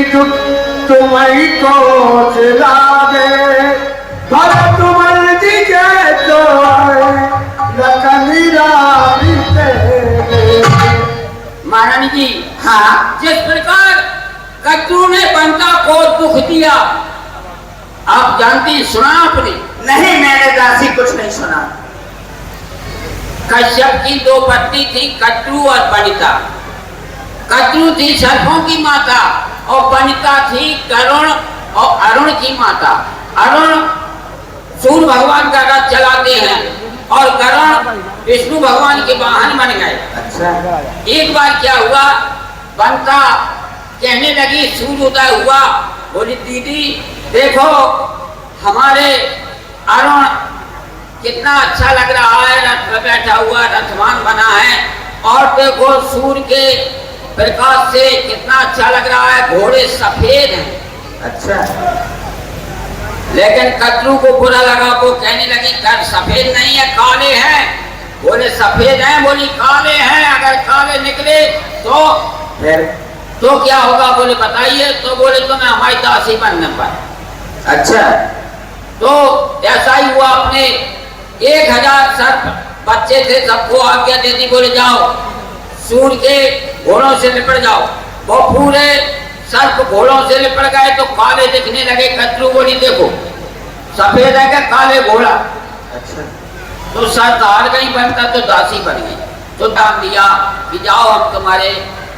तुम्हें को चला दे भरत मर्जी के तो महारानी जी, हाँ, जिस प्रकार कद्रू ने बंता को दुख दिया, आप जानती, सुना आपने? नहीं, मैंने दासी कुछ नहीं सुना। कश्यप की दो पत्नी थी, कद्रू और बनिता। कद्रू थी सर्पों की माता और बनिता थी करुण और अरुण की माता। अरुण सूर्य भगवान का रथ चलाते हैं और करुण विष्णु भगवान के वाहन बन गए। अच्छा। एक बार क्या हुआ, बंता कहने लगी, सूर्योदय हुआ, बोली दीदी देखो हमारे अरुण कितना अच्छा लग रहा है, रथ में बैठा हुआ, रथवान बना है, और देखो सूर्य के प्रकाश से कितना अच्छा लग रहा है, घोड़े सफेद हैं। अच्छा। लेकिन कद्रू को बुरा लगा, वो कहने लगी कर सफेद नहीं है, काले हैं। बोले सफेद हैं, बोली काले हैं, अगर काले निकले तो फिर तो क्या होगा? बोले बताइए। तो बोले तुम्हें हमारी दासी बनने पर। अच्छा। तो ऐसा ही हुआ, अपने 1000 सर्प बच्चे थे, सबको आज्ञा दे दी, बोले जाओ सूर्य के घोड़ों से लिपट जाओ। वो पूरे सर्प घोड़ों से लिपट गए तो काले दिखने लगे। कद्रू बोली देखो सफेद है क्या काले घोड़ा? अच्छा। तो शर्त हार गई, बनता तो दासी बन गई। तो दाम दिया कि जाओ हम तुम्हारे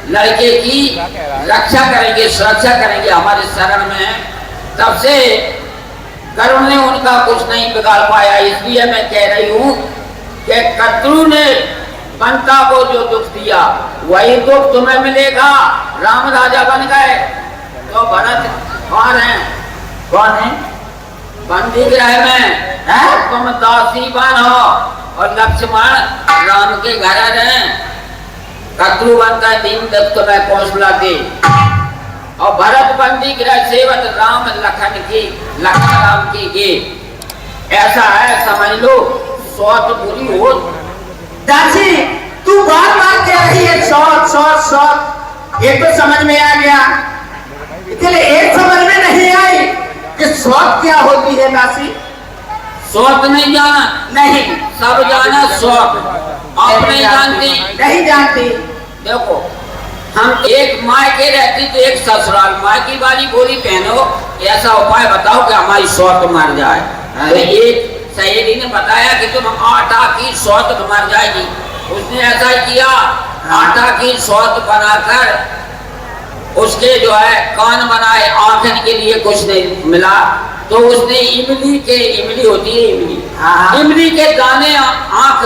लड़के की रक्षा करेंगे, सुरक्षा करेंगे, हमारे शरण में है। तब से करुण ने उनका कुछ नहीं बिगाड़ पाया। इसलिए मैं कह रही हूँ कि कद्रू ने बंता को जो दुख दिया वही दुख तुम्हें मिलेगा। राम राजा बन गए तो भरत कौन है? कौन है? बंदी गृह में है, तुम दासी बनो और लक्ष्मण राम के घर रहे। कद्रू बनता दीन दत्त तुम्हें कौशला दे और भरत बंदी गृह सेवत राम लखन की, लखन राम की ये ऐसा है, समझ लो। सोच बुरी हो। दासी तू बार बार कह रही है शौक शौक शौक, ये तो समझ में आ गया, इसलिए एक समझ में नहीं आई कि शौक क्या होती है। दासी शौक नहीं जाना? नहीं, सब जाना शौक। आप नहीं जानती? नहीं जानती। देखो हम एक मायके रहती तो एक ससुराल, मायकी वाली बोली बहनों ऐसा उपाय बताओ कि हमारी शौक मर जाए। तो एक सहेली ने बताया कि तुम आटा की शौक मर जाएगी। उसने ऐसा ही किया, आटा की शौक बनाकर उसके जो है कान बनाए, आंखन के लिए कुछ नहीं मिला तो उसने इमली होती है इमली, इमली के दाने आंख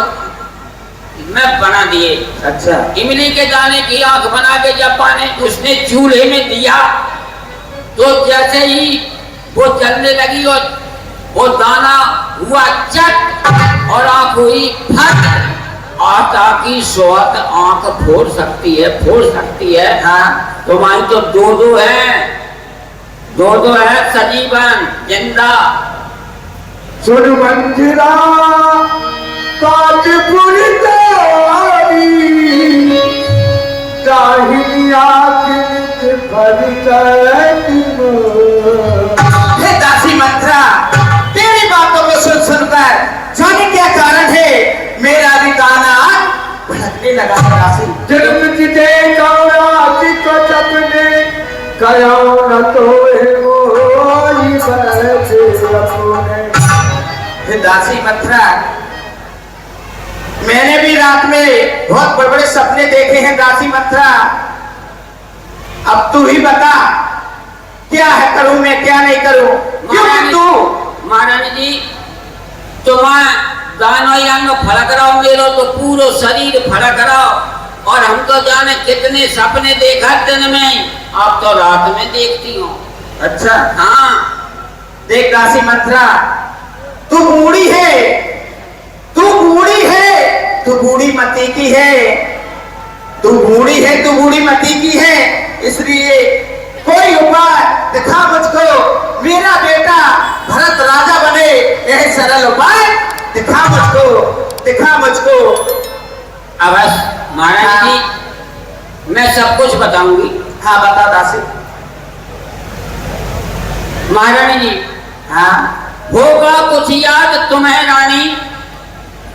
में बना दिए। अच्छा। इमली के दाने की आंख बना के जब पाने उसने चूल्हे में दिया तो जैसे ही वो जलने लगी और वो दाना हुआ चट और आंख हुई फट। आटा की शौक आंख फोड़ सकती है, फोड़ सकती है। हाँ। तुम्हारी तो दो है, दो है सजीवन जिंदा। सुन मंजिरा ताजपुरी तारी दाहिया की भरी हे दासी मंत्रा, तेरी बातों को सुन सुनकर जाने क्या कारण है मेरा भी दाना भड़कने लगा है। दासी जन्म जिते काराची को सपने कयाओ न तो है मोरी बैठे अपने। हे दासी मंत्रा, मैंने भी रात में बहुत बड़े बड़े सपने देखे हैं। दासी मंत्रा, अब तू ही बता क्या है, करूं मैं क्या नहीं करूं? क्यों तू? महारानी जी तुम्हें दानो यांगो फड़क रहो मेरो तो पूरो शरीर फड़क रहो। और हम तो जाने कितने सपने देखा दिन में, आप तो रात में देखती हो। अच्छा। हाँ देख दासी मंत्रा, तू बूढ़ी है, तू बूढ़ी है, तू बूढ़ी मती की है, तू बूढ़ी है, तू बूढ़ी मती की है। इसलिए कोई उपाय दिखा मुझको, मेरा बेटा भरत राजा बने, यह सरल उपाय दिखा मुझको, दिखा मुझको। अवश्य महाराज जी, मैं सब कुछ बताऊंगी। हाँ बता दासी। महारानी जी हाँ होगा कुछ याद तुम्हें रानी?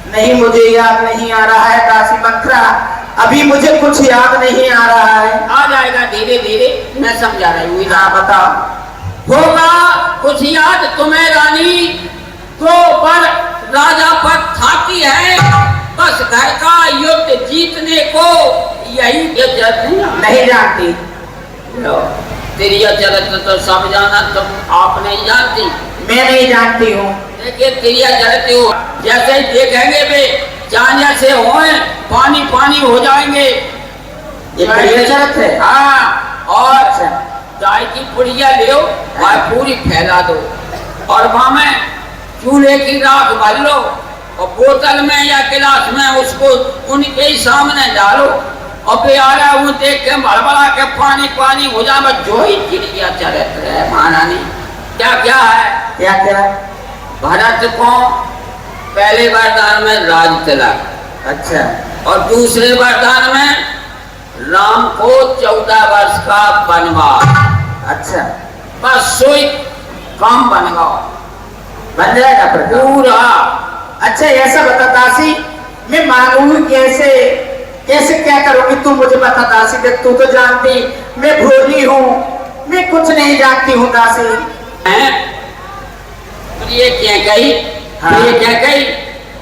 नहीं, मुझे याद नहीं आ रहा है दासी मंत्रा, अभी मुझे कुछ याद नहीं आ रहा है। आ जाएगा धीरे धीरे, मैं समझा रही हूँ। हाँ बताओ। होगा कुछ याद तुम्हें रानी, तो पर राजा पर थाती है, बस घर का युद्ध जीतने को यही जरूरत नहीं जानती। लो, तेरी जरूरत तो सब जाना, तुम आप नहीं जानती। मैं नहीं जानती हूँ। देखिए तेरी जरूरत हो, जैसे ही देखेंगे वे जाने से होए पानी पानी हो जाएंगे। ये बढ़िया जरूरत है। हाँ, और चाय की पुड़िया ले और पूरी फैला दो, और वहां में चूल्हे की राख भर लो, और बोतल में या गिलास में उसको उनके ही सामने डालो, और प्यारा वो देख के भड़बड़ा के पानी पानी हो जाए। जो ही चिड़िया चलत रहे महारानी। क्या क्या है? क्या क्या? भरत को पहले वरदान में राज तिलक, अच्छा, और दूसरे वरदान में राम को 14 वर्ष का वनवास। अच्छा, बस सोई काम बन गया, बन जाएगा प्रताप पूरा। अच्छा ऐसा बता दासी, मैं मांगूंगी कैसे, कैसे क्या करूंगी तू मुझे बता दासी। देख तू तो जानती मैं भोली हूँ, मैं कुछ नहीं जानती हूँ दासी। ये क्या कही? हाँ। ये क्या कही?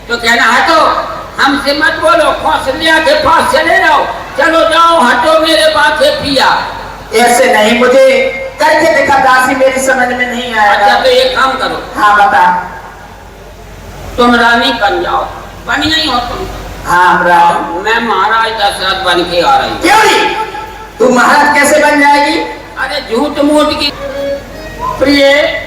तो कहना है तो हमसे मत बोलो, कौशल्या के पास चले जाओ, चलो जाओ, हटो मेरे बात से पिया। ऐसे नहीं, मुझे करके देखा दासी, मेरी समझ में नहीं आया। अच्छा तो एक काम करो, हाँ बता। तुम रानी बन जाओ, बन गई हो तुम। हाँ रानी। मैं महाराज दशरथ बन के आ रही हूँ। क्यों नहीं? तू महाराज कैसे बन जाएगी? अरे झूठ मूठ की प्रिय,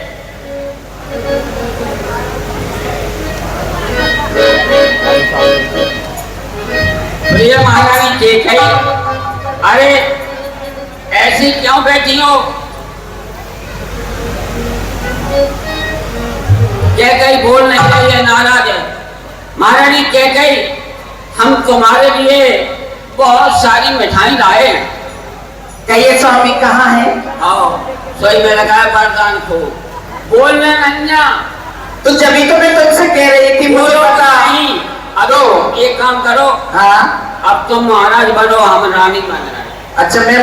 प्रिय महारानी ठीक है। अरे ऐसी क्यों बैठी हो? क्या कही बोल नहीं रही है, नाराज है महारानी। क्या कही हम तुम्हारे लिए बहुत सारी मिठाई लाए। कहिए स्वामी कहाँ है? आओ, सोई में लगा वरदान को बोलने नन्या। तो जभी तो मैं तुमसे कह रही थी मुझे बता। नहीं, अब एक काम करो, हाँ अब तुम महाराज बनो, हम रानी बन रहे। अच्छा मैं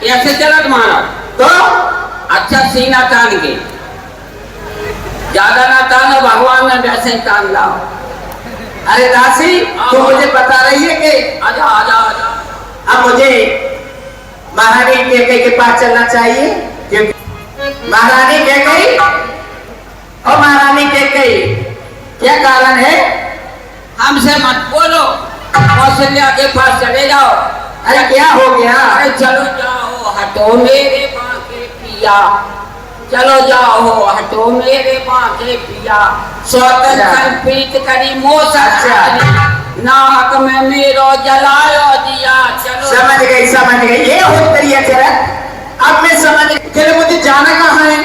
ऐसे चला तुम्हारा तो अच्छा सीना तान के, ज्यादा ना तानो, भगवान ने वैसे ही तान लाओ। अरे दासी तू मुझे बता रही है कि आजा आजा आजा। अब मुझे महारानी कैकई के पास चलना चाहिए, क्योंकि महारानी कैकई और महारानी कैकई क्या कारण है? हमसे मत बोलो, कौशल्या के पास चले जाओ। अरे क्या हो गया? अरे चलो जाओ, हटो मेरे बांके पिया, चलो जाओ, हटो मेरे बांके पिया। स्वतंत्र प्रीत करी मोसर नाहक में मेरो जलायो दिया। चलो समझ गई ये हो तेरी अचरज। अब मैं समझ गई। चलो मुझे जाना कहाँ है?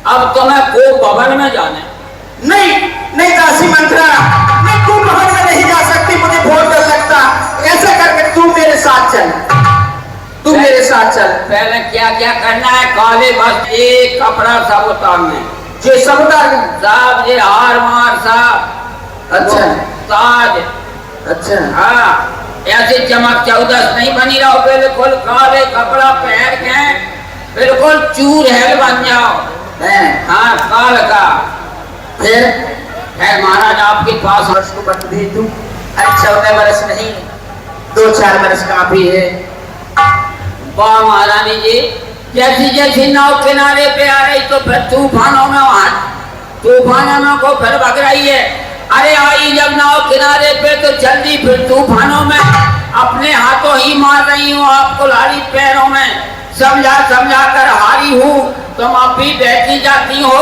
अब तुम्हें को भवन में जाना है। नहीं नहीं दासी मंत्रा, मैं तू भवन में नहीं जा सकती, मुझे बहुत डर लगता। ऐसा करके तू मेरे साथ चल, तू मेरे साथ चल। पहले क्या क्या करना है? काले बस एक कपड़ा सब उतारने, ये सब उतार गए? साहब ये हार मार साहब, अच्छा ताज, अच्छा हाँ ऐसे चमक चौदस नहीं बनी रहो, बिल्कुल काले कपड़ा पहन के बिल्कुल चूर हेल बन जाओ। हाँ काल का। फिर महाराज आपके पास वर्ष को बत भेज दूं? अरे 14 वर्ष नहीं, 2-4 वर्ष काफी है। वाह महारानी जी, जैसी जैसी नाव किनारे पे आ रही तो फिर तूफानों में, वहां तूफानों को फिर भग रही है। अरे आई जब नाव किनारे पे तो जल्दी फिर तूफानों में अपने हाथों ही मार रही हूँ आपको लारी पैरों में, समझा समझा कर हारी हूँ। तुम अब भी बैठी जाती हो,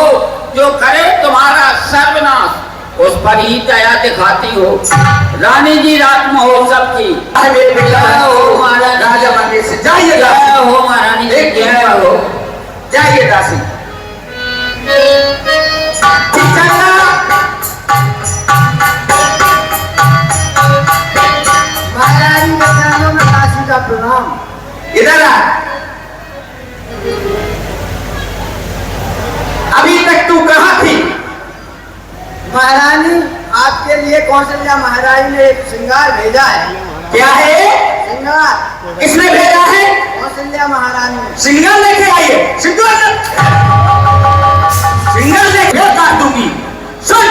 जो करे तुम्हारा सर्वनाश उस पर ही दया दिखाती हो। रानी जी रात में हो सबकी। हो महाराज राजा बनने से जाइए दासी। हो महारानी जी, जय हो। जाइए दासी। महारानी के चरणों में दासी का प्रणाम। इधर आ। आपके लिए कौशल्या महाराज ने एक श्रृंगार भेजा है। क्या है? श्रृंगार किसने भेजा है? कौशल्या महारानी ने। सिंगल लेके आइए, सिंगल लेके काट दूंगी। सुन,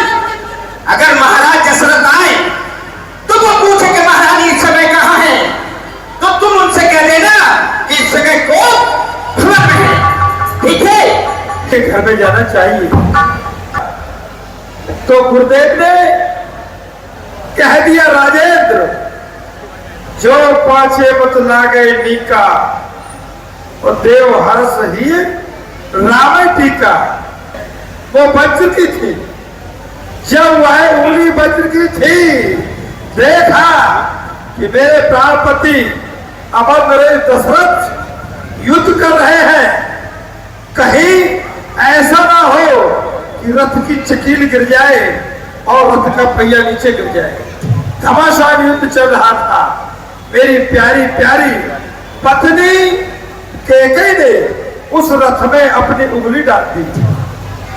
अगर महाराज दशरथ आए तो वो पूछे कि महारानी इस समय कहाँ है, तो तुम उनसे कह देना कि इस जगह को घर में है, ठीक है? के घर में जाना चाहिए। तो गुरुदेव ने कह दिया, राजेंद्र जो पाछे मत लागे नीका और देव हर्ष ही राम टीका। वो वज्र की थी, जब वह उंगली वज्र की थी, देखा कि मेरे प्राणपति अमर नरेश दशरथ युद्ध कर रहे हैं, कहीं ऐसा ना हो कि रथ की चकील गिर जाए और रथ का पहिया नीचे गिर जाए। घमासान युद्ध चल रहा था। मेरी प्यारी प्यारी पत्नी कैकेयी ने उस रथ में अपनी उंगली डाल दी।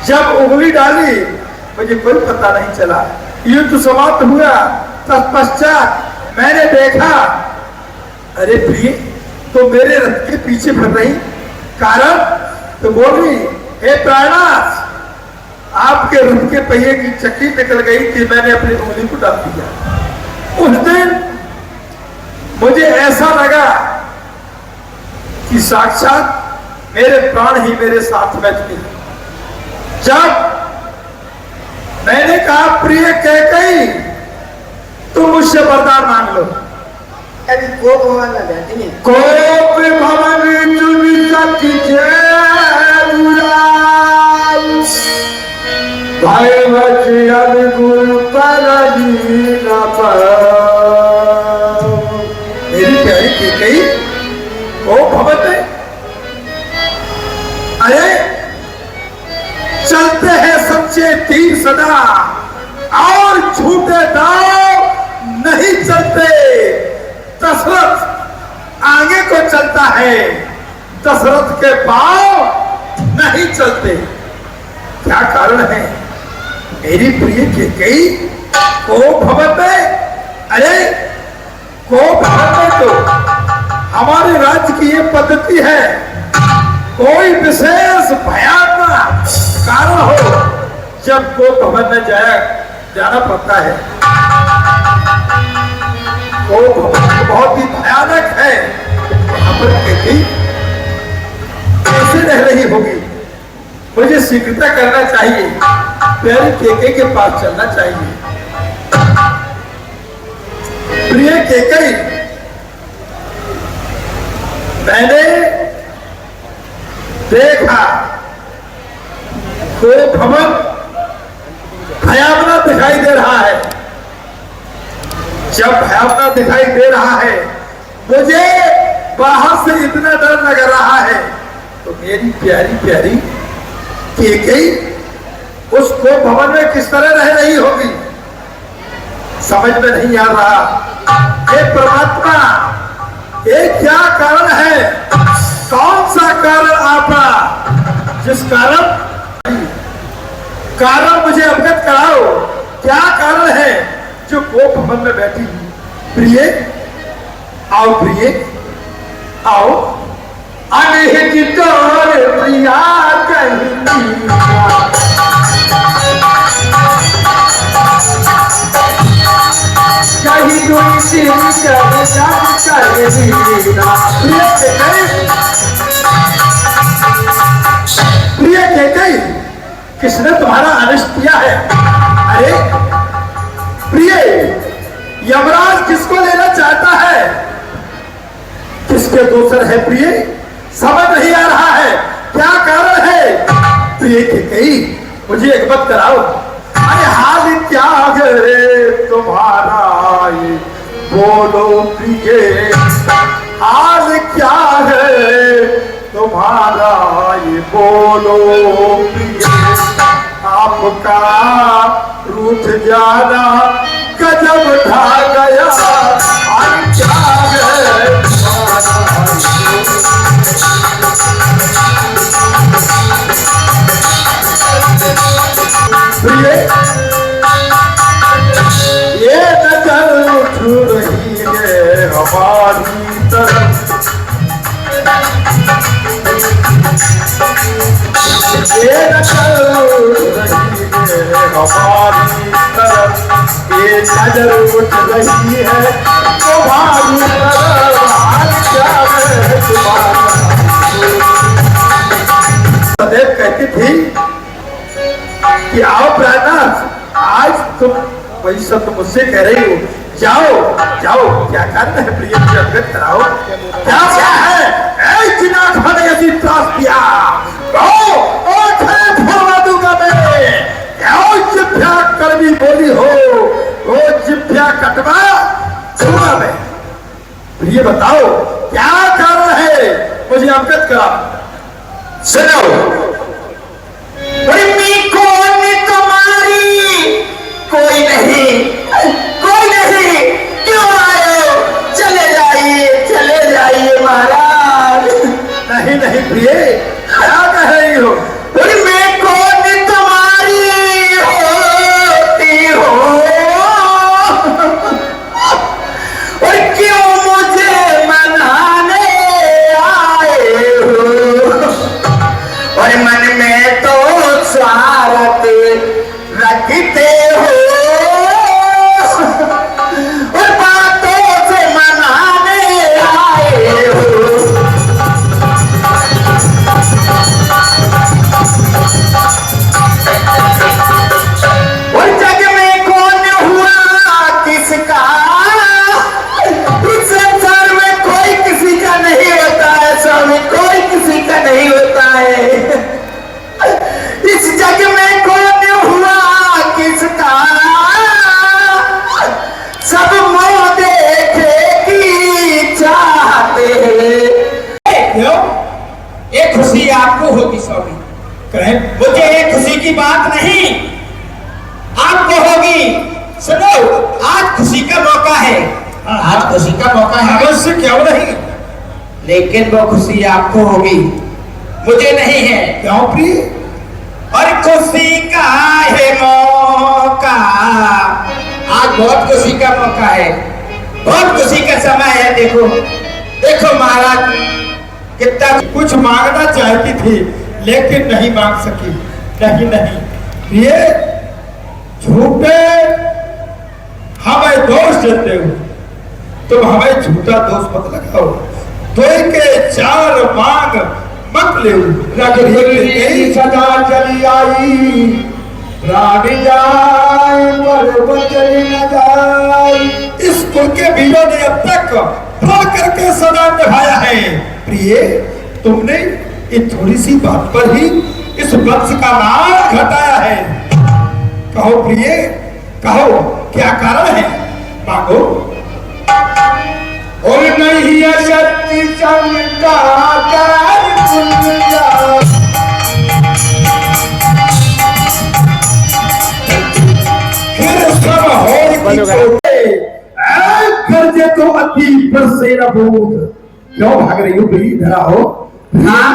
जब उंगली डाली मुझे कोई पता नहीं चला। युद्ध समाप्त हुआ, तत्पश्चात मैंने देखा, अरे प्रिय तो मेरे रथ के पीछे भर रही, कारण तो बोल रही, हे प्राणनाथ आपके रथ के पहिए की चक्की निकल गई थी, मैंने अपनी उंगली को डाल दिया। उस दिन मुझे ऐसा लगा कि साक्षात मेरे प्राण ही मेरे साथ में थे। जब मैंने कहा, प्रिय कैकेयी तुम मुझसे वरदान मांग लो। अभी कोप भवन में बैठी है। कोप भवन चुन भाई मेरी प्यारी कैकेयी कोप भवन में, अरे चलते हैं सच्चे तीर सदा और झूठे दाव नहीं चलते। दशरथ आगे को चलता है, दशरथ के पांव नहीं चलते। क्या कारण है? मेरी प्रिय कैकेयी कोप भवन में, अरे कोप भवन में तो हमारे राज्य की ये पद्धति है, कोई विशेष भयानक कारण हो जब कोप भवन में जाना पड़ता है। कोप भवन बहुत ही भयानक है। वहां पर कैकेयी कैसे रह रही होगी? मुझे शीघ्रता करना चाहिए, प्यारी कैकेयी के पास चलना चाहिए। प्रिय कैकेयी, मैंने देखा कोप भवन भयावना दिखाई दे रहा है। जब भयावना दिखाई दे रहा है, मुझे बाहर से इतना डर लग रहा है, तो मेरी प्यारी प्यारी कैकेयी उस कोप भवन में किस तरह रह रही होगी, समझ में नहीं आ रहा। हे परमात्मा, ये क्या कारण है? कौन सा कारण आपका, जिस कारण मुझे अवगत कराओ। क्या कारण है जो कोप भवन में बैठी हुई? प्रिय आओ, प्रिय आओ। अनहित तोर प्रिया कहीं कोई सिर प्रिय कैकेयी, किसने तुम्हारा अनिष्ट किया है? अरे प्रिय, यमराज किसको लेना चाहता है? किसके दूसर है प्रिय? समझ नहीं आ रहा है, क्या कारण है? प्रिय कैकेयी, मुझे एक बात कराओ। अरे हाल क्या है तुम्हारा, बोलो प्रिय, हाल क्या है तुम्हारा, ये बोलो प्रिय। आपका रूठ जाना गजब ढा गया, हाल क्या है प्रिय। हमारी तरफ ये नजर रही है हमारी तरफ, ये नजर उठ रही है तुम्हारी तरफ, हाल क्या है तुम्हारा। सदैव कहती थी कि आओ प्राणनाथ, आज तुम वही सब तुम मुझसे कह रही हो, जाओ जाओ, क्या करना है प्रिय मुझे अवगत कराओ, क्या क्या है यदि त्रास दिया फोड़वा दूंगा मैं, जिभ्या कर्मी बोली हो वो जिभ्या कटवा दूंगा मैं। प्रिय बताओ क्या कारण है, मुझे अवगत कराओ। सुनो, कौन तुम्हारी कोई नहीं, कोई नहीं, क्यों आए हो? चले जाइए महाराज। नहीं नहीं प्रिय, क्या कह रही हो? मैं कौन तुम्हारी होती हो और क्यों मुझे मनाने आए हो, और मन में तो स्वार्थ रखते हो और बातों से मनाने आए हो। और जग में कौन हुआ किसका, इस संसार में कोई किसी का नहीं होता है स्वामी, कोई किसी का नहीं होता है। इस जग में कौन हुआ किसका, सब मुंह देखे की चाहते हैं। क्यों? एक खुशी आपको होगी स्वामी, मुझे एक खुशी की बात नहीं, आपको होगी। सुनो, आज खुशी का मौका है, आज खुशी का मौका है, अवश्य क्यों नहीं, लेकिन वो खुशी आपको होगी, मुझे नहीं है। क्यों प्रिय? और खुशी का है मौका, आज बहुत खुशी का मौका है, बहुत खुशी का समय है। देखो देखो महाराज कितना कुछ मांगना चाहती थी लेकिन नहीं मांग सकी। नहीं नहीं ये झूठे हमें दोष देते हो, तुम हमें झूठा दोष मत लगाओ, दो के चार मांग मत ले। सदा चली आई प्राण जाए पर बचन न जाए, इस कुल के वीरों ने अब तक बढ़ करके सदा निभाया है। प्रिय तुमने ये थोड़ी सी बात पर ही इस वंश का नाम घटाया है। कहो प्रिय, कहो क्या कारण है, मांगो। और नहीं शक्ति चमका कर फिर सब हो कर्जे तो अति बरसे न भूत। क्यों भाग रही हो प्रिय, धरा हो। हाँ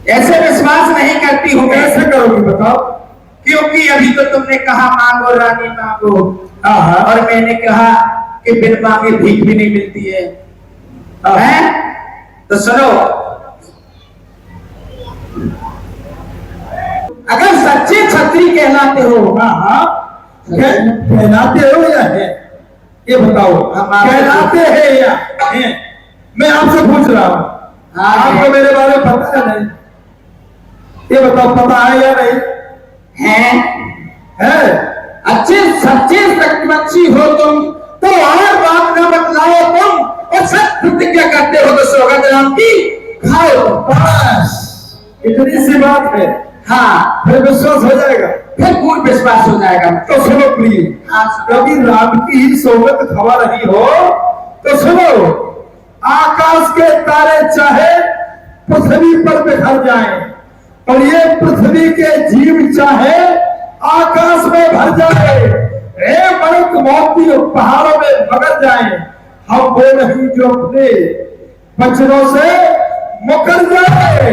ऐसे विश्वास नहीं करती हूँ, कैसे करोगी बताओ? क्योंकि अभी तो तुमने कहा मांगो रानी मांगो, और मैंने कहा कि बिन मांगे भीख भी नहीं मिलती है। तो सुनो, अगर सच्चे क्षत्रिय कहलाते हो, कहलाते हो या है ये बताओ? कहलाते हैं या है? मैं आपसे पूछ रहा हूँ, आपको मेरे बारे में पता है नहीं? ये बताओ पता है या नहीं? है अच्छे सच्चे सच्ची हो तुम तो और बात न बतलाओ तुम, और सब प्रतिज्ञा करते हो तो सौगंध राम की खाओ, बस इतनी सी बात है। हाँ फिर विश्वास हो जाएगा, फिर पूर्ण विश्वास हो जाएगा। तो सुनो प्रिय, कभी राम की ही सौगंध खवा रही हो तो सुनो, आकाश के तारे चाहे पृथ्वी पर बिखर जाएं और ये पृथ्वी के जीव चाहे आकाश में भर जाए, मनुष्य मोती पहाड़ों में मगर जाए, हम वो नहीं जो अपने बचनों से मुकर जाए।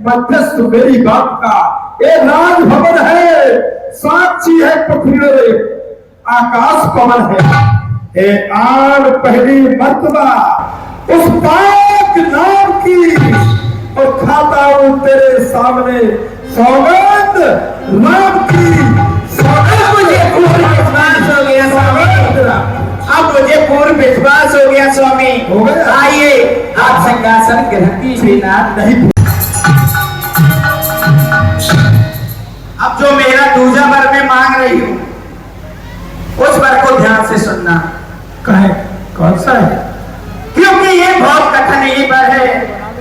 मध्यस्थ मेरी बात का ये राजभवन है, साक्षी है पृथ्वी। आकाश पवन है। ए आन पहली मर्तबा उस पाक नाम की और खाता हूं तेरे सामने सौगंध राम की सौगंध। मुझे पूर्ण विश्वास हो गया स्वामी, अब मुझे पूर्ण विश्वास हो गया स्वामी। हो गया? आइए आप सिंहासन ग्रहण कीजिए ना। नहीं अब जो मेरा दूजा वर मैं मांग रही हूँ उस वर को ध्यान से सुनना, कहे कौन सा है? क्योंकि ये बहुत कठिन ये वर है।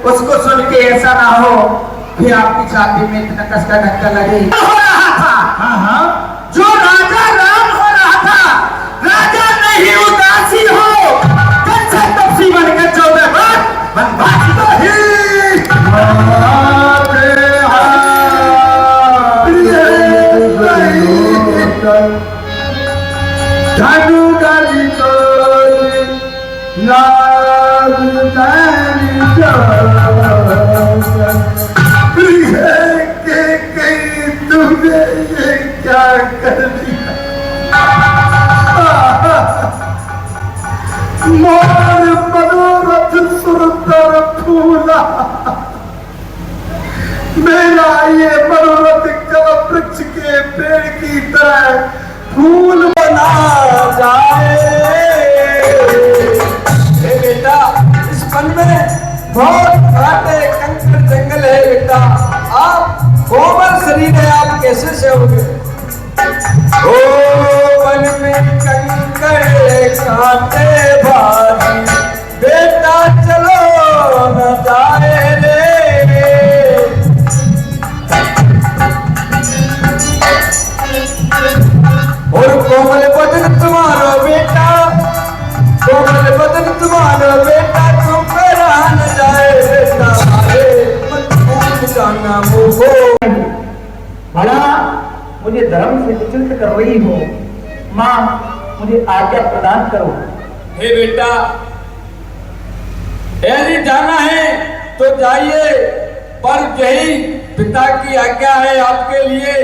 उसको सुन के ऐसा ना हो कि आपकी छाती में इतना कस का धक्का लगे। हो रहा था, हाँ हाँ, जो राजा राम हो रहा था, राजा नहीं उदासी हो, कंसा तपसी बनकर 14 बार वनवास तुमने ये क्या कर दिया? मोर मनोरथ सुंदर फूला, मेरा ये मनोरथ कलम वृक्ष के पेड़ की तरह फूल बना जाए। बेटा इस वन में बहुत घाटे कंकड़ जंगल है बेटा, आप कोमल शरीर है, आप कैसे सेओगे? ओ वन में कंकड़ कांटे भारी, बेटा चलो न जाए रे। और कोमल बदन तुम्हारा बेटा, कोमल बदन तुम्हारा बेटा, तुम पे रह न जाए बेटा, जाना मोहो। भला मुझे धर्म से विचलित कर रही हो, माँ मुझे आज्ञा प्रदान करो। हे बेटा, यदि जाना है तो जाइए, पर यही पिता की आज्ञा है आपके लिए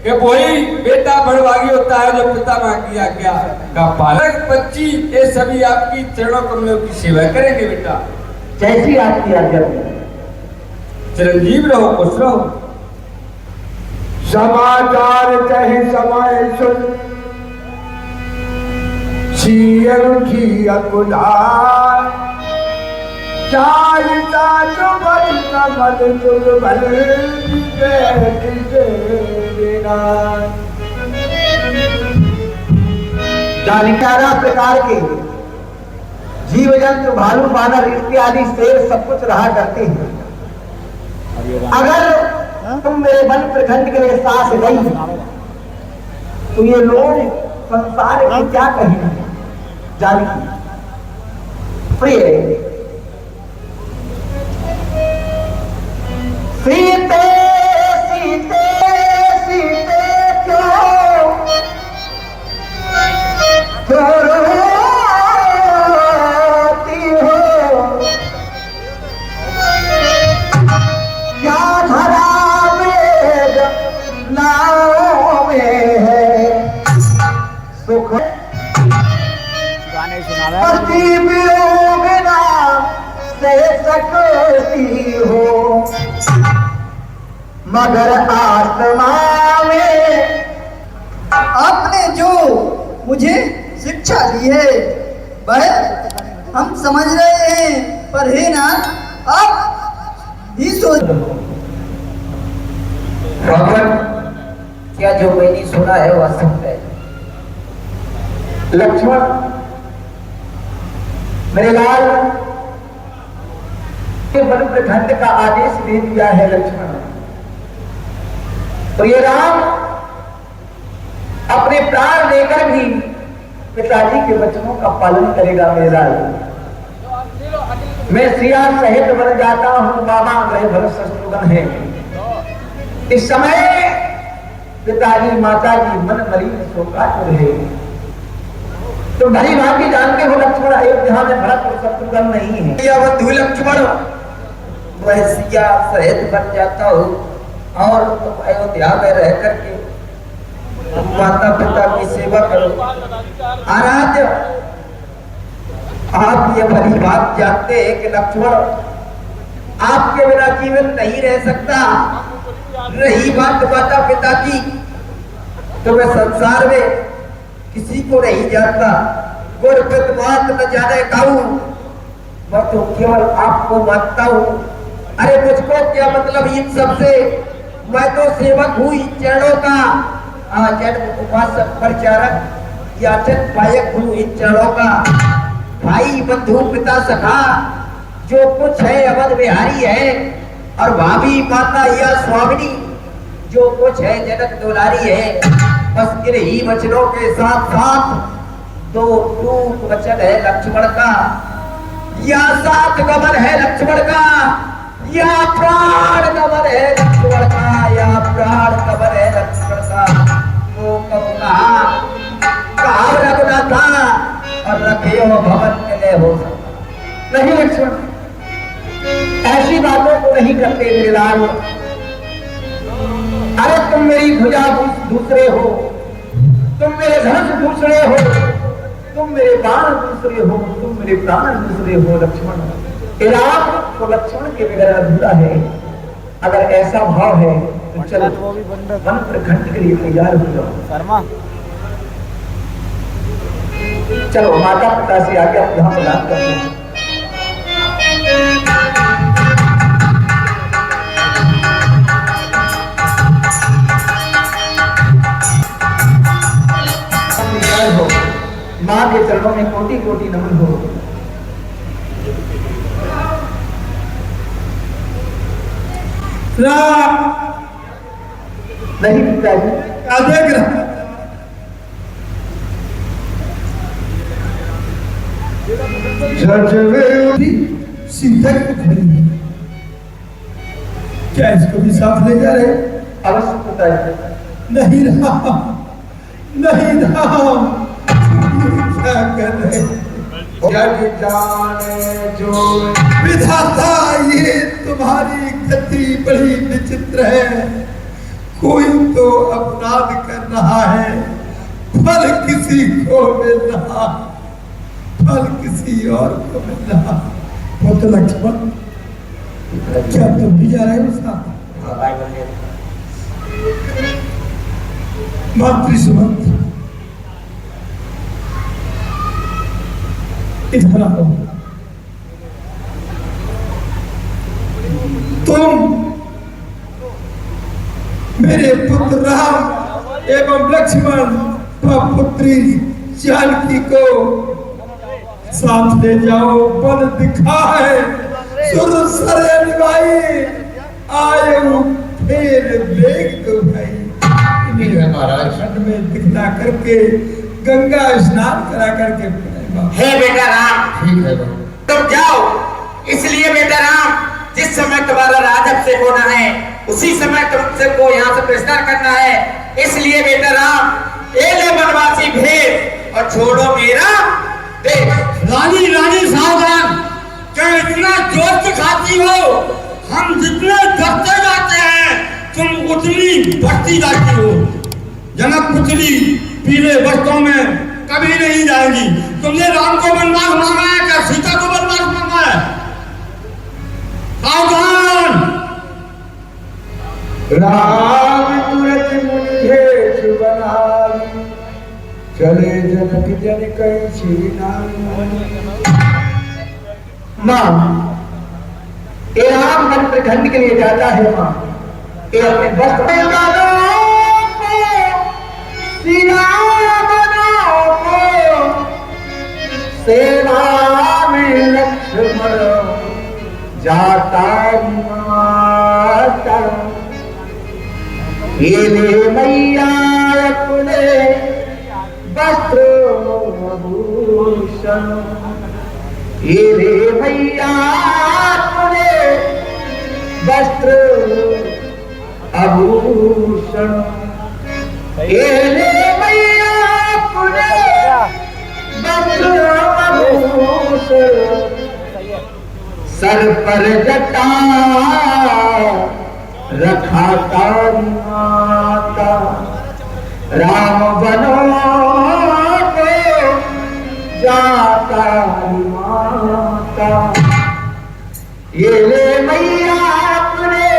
कि वही बेटा बड़भागी होता है जो पिता माँ की आज्ञा का पालन। बच्ची ये सभी आपकी चरणों कमलों की सेवा करेंगे बेटा। जैसी आपकी आज्ञा। चिरंजीव रहो, खुश रहो। समाचार चाहे समय सुन, चीर की अकुलार, चारिता जो बरसा मद जुग भल बैठ देना। जानकारा प्रकार के जीव जंतु भालू बानर इत्यादि शेर सब कुछ रहा करते हैं। अगर तुम मेरे वन प्रखंड के लिए साथ गई तो ये लोग संसार की क्या कहेंगे? जानकी प्रिय सीते सीते सीते क्यों क्यों रोती हो? क्या धरा में नाव में है सुख, पति वियोग ना से सकती हो, मगर आत्मा में आपने जो मुझे शिक्षा दी है वह हम समझ रहे हैं, पर हे नाथ आप ही सोच। भगवान क्या जो मैंने सुना है वह सत्य है? लक्ष्मण मेरे लाल के वन प्रखंड का आदेश दे दिया है लक्ष्मण, तो ये राम अपने प्राण लेकर भी पिताजी के वचनों का पालन करेगा। मेरे लाल मैं सिया सहित बन जाता हूँ, मामा गए भरत शत्रुघ्न है। इस समय पिताजी माताजी मन मलिन शोकातुर है। तो भली भांति जानते हो लक्ष्मण अयोध्या में भरत और शत्रुघ्न नहीं है। या बंधु लक्ष्मण वह सिया सहित बन जाता हूँ और तुम अयोध्या में रह करके माता पिता की सेवा करो। आराध्य, आप ये भली बात जानते हैं कि लक्ष्मण आपके बिना जीवन नहीं रह सकता। रही बात माता पिता की, तो मैं संसार में किसी को नहीं जानता। गुरबित बात न जाने काऊ, मैं तो केवल आपको मानता हूँ। अरे मुझको क्या मतलब इन सबसे, मैं तो सेवक हूँ इन चरणों का, जन्म उपासक प्रचारक या जन पायक हूँ इन चरणों का। भाई बंधु पिता सखा जो कुछ है अवध बिहारी है, और भाभी माता या स्वामिनी जो कुछ है जनक दुलारी है। बस इन्हीं वचनों के साथ साथ दो टूक वचन है लक्ष्मण का, या साथ गमन है लक्ष्मण का, या प्राण गमन है लक्ष्मण का, या प्राण गमन है लक्ष्मण का। वो कब कहा रघुनाथा और रखे हो भवन के लिए हो सकता नहीं। लक्ष्मण ऐसी बातों को नहीं करते मेरे लाल। अरे तुम मेरी भुजा दूसरे हो, तुम मेरे धनुष दूसरे हो, तुम मेरे बाण दूसरे हो, तुम मेरे प्राण दूसरे हो। लक्ष्मण राम तो लक्ष्मण के बगैर अधूरा है। अगर ऐसा भाव है तो चलो वन प्रखंड के लिए तैयार हो जाओ। चलो माता पिता से आगे आप यहाँ प्रदान करते हैं। माँ के चरणों में कोटि कोटि नमन हो। नहीं पिताजी, क्या देख रहा सीधा क्या इसको भी साथ ले जा रहे? अवश्य पिताजी। नहीं राम, नहीं राम, क्या कर रहे? जग जाने जो विधाता, ये तुम्हारी गति बड़ी विचित्र है। कोई तो अपराध कर रहा है, फल किसी को मिल रहा, फल किसी और को मिल रहा। वो तो लक्ष्मण, क्या तुम भी जा रहे हो साथ? मातृसुमंत इधर आओ। तुम मेरे पुत्र राम एवं लक्ष्मण व पुत्री जानकी को साथ ले जाओ। बल दिखा है सुर सरे निभाई, आयु फिर देख दो भाई। महाराज ठंड में दिखला करके गंगा स्नान करा करके हे बेटा राम, ठीक है तुम जाओ। इसलिए बेटा राम, जिस समय तुम्हारा राजअभिषेक होना है उसी समय तुमसे को यहाँ से प्रस्थान करना है। इसलिए बेटा राम, ये ले वनवासी भेद और छोड़ो मेरा देश। रानी रानी सावधान, क्या इतना जोर से खाती हो? हम जितने डरते जाते हैं तुम उतनी बढ़ती जाती हो। जनक पुत्री पीले वस्त्रों में कभी नहीं जाएगी। तुमने राम को वनवास मांगा है, क्या सीता को वनवास मांगा है? सावधान। राम तुरत मुझे बनाई, चले जनक जन कहीं माँ, ये राम मन प्रखंड के लिए जाता है। माँ, ये अपने वस्त्र सेवा में लक्ष्मण जाता माता। ये ले मैया अपने वस्त्र भूषण, ये ले मैया अपने वस्त्र आभूषण, ये ले मैया अपने वस्त्र आभूषण। सर पर जटा रखा तारी माता, राम बनो को जाता माता। ये ले मैया अपने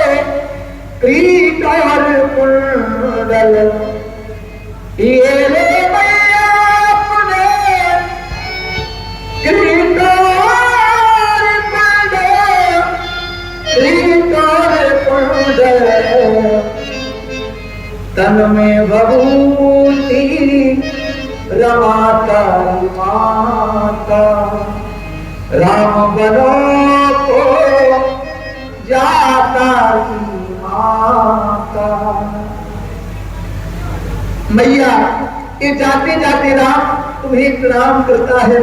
क्रीट और कुंडल, ये ले मैया अपने क्रीट और कुंडल, क्रीट और कुंडल, तन में भभूति रमाता माता। राम बनो को जाता माता। मैया ये जाते जाते राम तुम्हें प्रणाम करता है।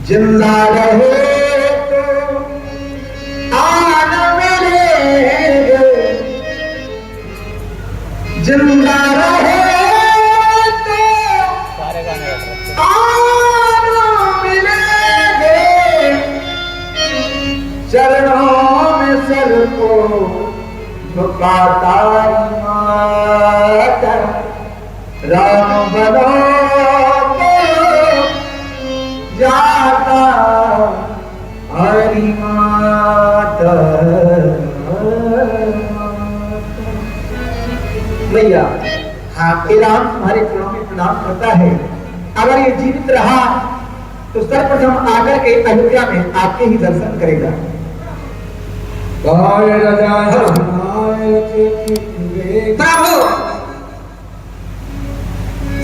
जिंदा रहे तो आन मिलेंगे, जिंदा रहे तो आन मिलेंगे। चरणों में सर को झुकाता माता। राम बनो को जाता हरि माता। भैया हाँ ये राम तुम्हारे चरणों में प्रणाम करता है। अगर ये जीवित रहा तो सर्वप्रथम आकर के अयोध्या में आपके ही दर्शन करेगा। प्रभु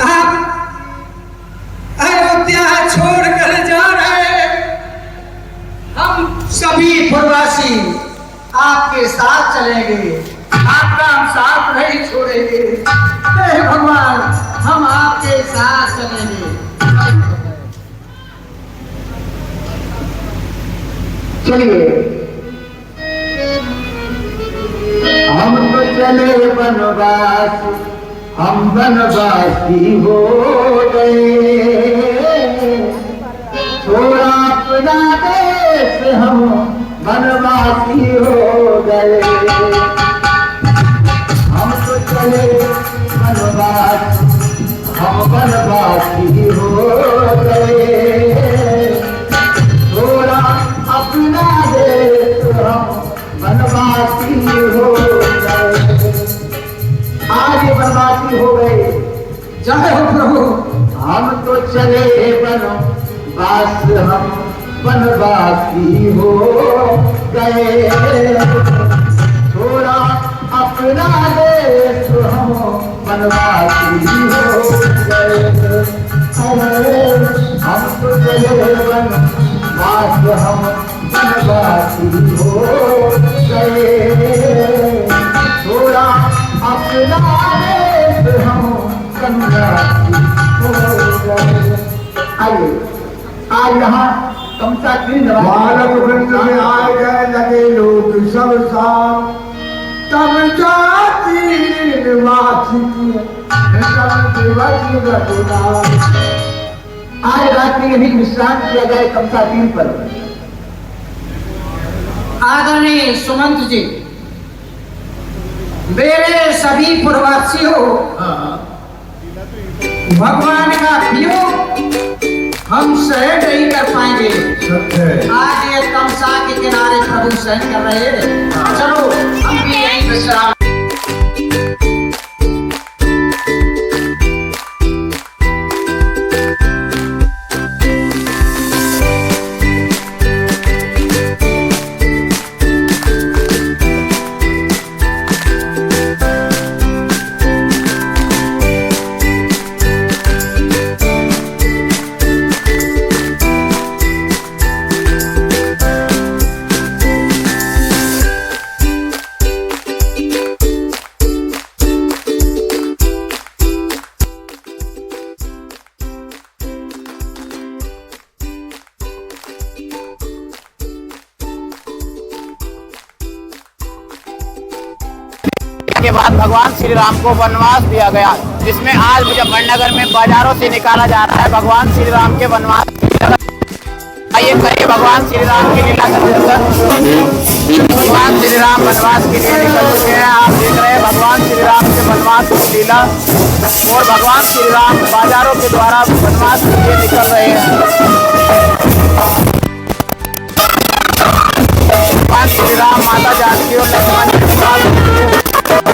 आप अयोध्या छोड़कर जा रहे हैं, हम सभी प्रवासी आपके साथ चलेंगे, आपका हम साथ नहीं छोड़ेंगे। हे भगवान हम आपके साथ चलेंगे। चलिए हम तो चले वनवास, हम वनवासी हो गए। छोड़ा अपना देश हम वनवासी हो गए। हम तो चले वनवास, हम वनवासी हो गए। छोड़ा अपना देश हम वनवासी हो गए। आज वनवासी हो गए। जय हो प्रभु। हम तो चले वनवास, हम वनवासी हो गए। छोड़ा अपना देश हम वनवासी हो गए। हम तो चले वनवास, हम वनवासी हो गए। थोड़ा अपना देश हम वनवासी हो गए। आइए आज यहाँ कमसा तीन बालक वृंद में आए गए लगे लोग सब साथ, तब जाति निवासी आज रात्रि यही विश्राम किया जाए कमसा तीन पर। आदरणीय सुमंत जी, मेरे सभी प्रवासियों, भगवान का वियोग हम सहन नहीं कर पाएंगे। आज ये तमसा के किनारे प्रभु सहन कर रहे हैं। चलो हम भी यहीं विश्राम। के बाद भगवान श्री राम को वनवास दिया गया, जिसमें आज मुजफ्फरनगर में बाजारों से निकाला जा रहा है भगवान श्री राम के वनवास। आइए करिए भगवान श्री राम की लीला का दर्शन। भगवान श्री राम वनवास के लिए निकल चुके हैं। आप देख रहे हैं भगवान श्री राम के वनवास की लीला और भगवान श्री राम बाजारों के द्वारा वनवास के लिए निकल रहे हैं। भगवान श्री राम माता जानकी और लक्ष्मण जी के साथ